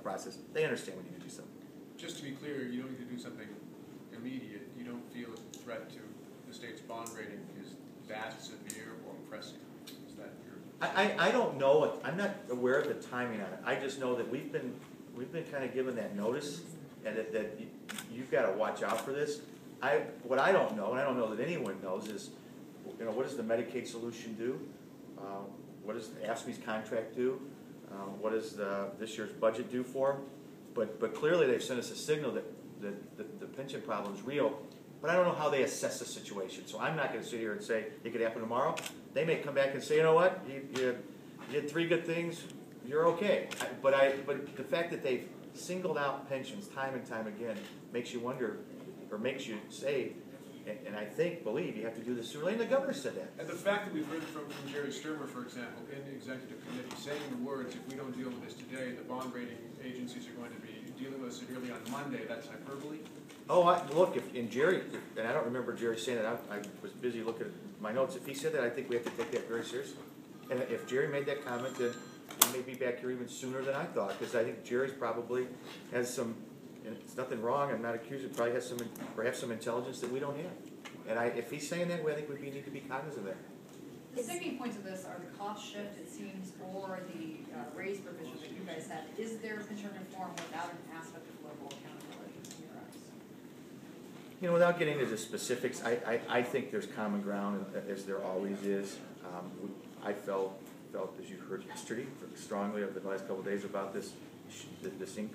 process. They understand we need to do something. Just to be clear, you don't need to do something immediate. You don't feel a threat to the state's bond rating is that severe or pressing. Is that your... I don't know. I'm not aware of the timing on it. I just know that we've been kind of given that notice, and that you've got to watch out for this. What I don't know, and I don't know that anyone knows, is what does the Medicaid solution do? What does AFSCME's contract do? What does this year's budget do for them? But clearly they've sent us a signal that the pension problem is real. But I don't know how they assess the situation. So I'm not going to sit here and say it could happen tomorrow. They may come back and say, you know what, you did 3 good things, you're okay. But the fact that they've singled out pensions time and time again makes you wonder, or makes you say, and I believe you have to do this sooner. And the governor said that. And the fact that we've heard from Jerry Sturmer, for example, in the executive committee, saying the words, if we don't deal with this today, the bond rating agencies are going to be dealing with us severely on Monday, that's hyperbole? Oh, look, and I don't remember Jerry saying that. I was busy looking at my notes. If he said that, I think we have to take that very seriously. And if Jerry made that comment, then he may be back here even sooner than I thought, because I think Jerry's probably has some, and it's nothing wrong, I'm not accusing, probably has perhaps some intelligence that we don't have. And if he's saying that way, I think we need to be cognizant of that. The sticking points of this are the cost shift, it seems, or the raise provision that you guys have. Is there pension reform without an aspect of local accountability in your eyes? Without getting into the specifics, I think there's common ground, as there always is. I felt, as you heard yesterday, strongly over the last couple of days about this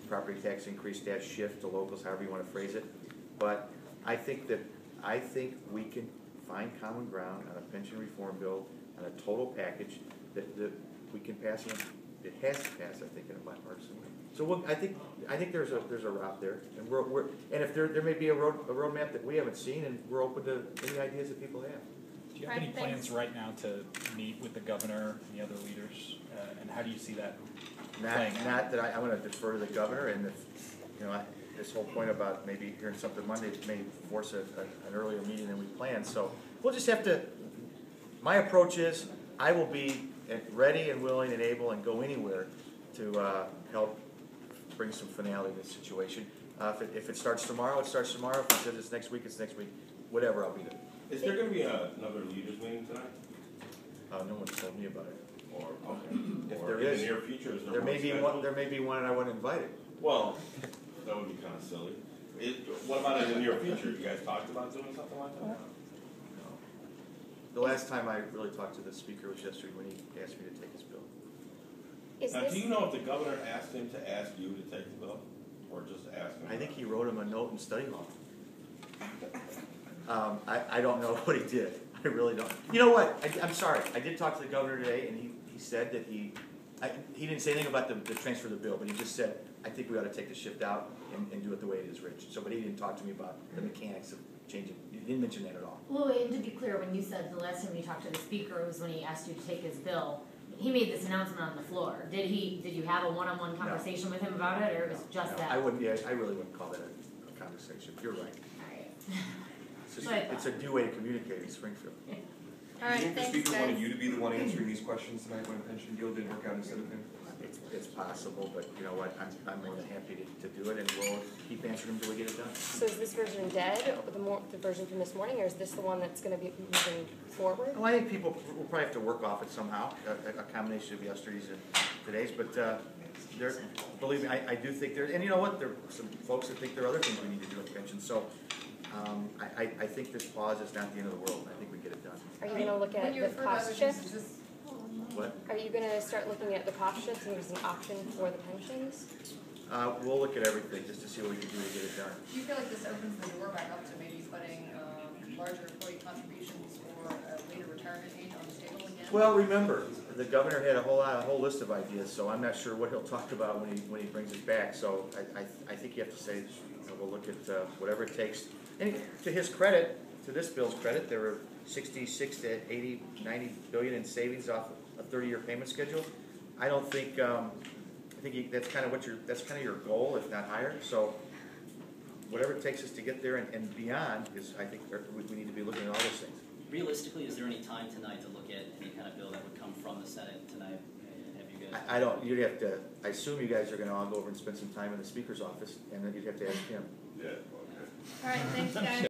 property tax increase dash shift to locals, however you want to phrase it. But I think we can find common ground on a pension reform bill, on a total package that we can pass. It has to pass, I think, in a bipartisan way. So I think there's a route there, and if there may be a roadmap that we haven't seen, and we're open to any ideas that people have. Do you have any plans right now to meet with the governor and the other leaders, and how do you see that playing out? Not that I'm going to defer to the governor, and this whole point about maybe hearing something Monday may force an earlier meeting than we planned. So we'll just have to. My approach is I will be ready and willing and able and go anywhere to help bring some finality to this situation. If it starts tomorrow, it starts tomorrow. If it says it's next week, it's next week. Whatever, I'll be there. Is there going to be another leaders meeting tonight? No one's told me about it. Or okay. If or there in is, the near future, is there may be one. There may be one, and I wasn't invited. Well, that would be kind of silly. What about in the near future? You guys talked about doing something like that? No. The last time I really talked to the speaker was yesterday when he asked me to take his bill. Now, do you know if the governor asked him to ask you to take the bill, or just ask him? I think he wrote him a note in study hall. I don't know what he did. I really don't. You know what? I'm sorry. I did talk to the governor today, and he said that he didn't say anything about the transfer of the bill, but he just said, I think we ought to take the shift out and do it the way it is, Rich. So, but he didn't talk to me about the mechanics of changing. He didn't mention that at all. Well, and to be clear, when you said the last time you talked to the speaker was when he asked you to take his bill, he made this announcement on the floor. Did you have a one-on-one conversation with him about it, or it was just that? I wouldn't. Yeah, I really wouldn't call that a conversation. You're right. All right. It's a new way to communicate in Springfield. All right, Do you think thanks, the speaker guys. wanted you to be the one answering these questions tonight when a pension deal didn't work out instead of him? It's possible, but you know what? I'm more than happy to do it, and we'll keep answering until we get it done. So is this version dead, the version from this morning, or is this the one that's going to be moving forward? Well, I think people will probably have to work off it somehow, a combination of yesterday's and today's. But believe me, I do think there. And you know what? There are some folks that think there are other things we need to do with pensions. So I think this pause is not the end of the world. I think we get it done. Are you going to look at the cost shift? What? Are you going to start looking at the cost shift and use an option for the pensions? We'll look at everything just to see what we can do to get it done. Do you feel like this opens the door back up to maybe putting larger employee contributions or a later retirement age on the table again? Well, remember, the governor had a whole list of ideas, so I'm not sure what he'll talk about when he brings it back. So I think you have to say, we'll look at whatever it takes. And to his credit, to this bill's credit, there were 66 to 80, 90 billion in savings off a 30-year payment schedule. I don't think that's kind of your goal, if not higher. So whatever it takes us to get there and beyond is, I think we need to be looking at all those things. Realistically, is there any time tonight to look at any kind of bill that would come from the Senate tonight? And have you I don't, you'd have to, I assume you guys are gonna all go over and spend some time in the speaker's office, and then you'd have to ask him. Yeah, okay. All right, thanks, guys.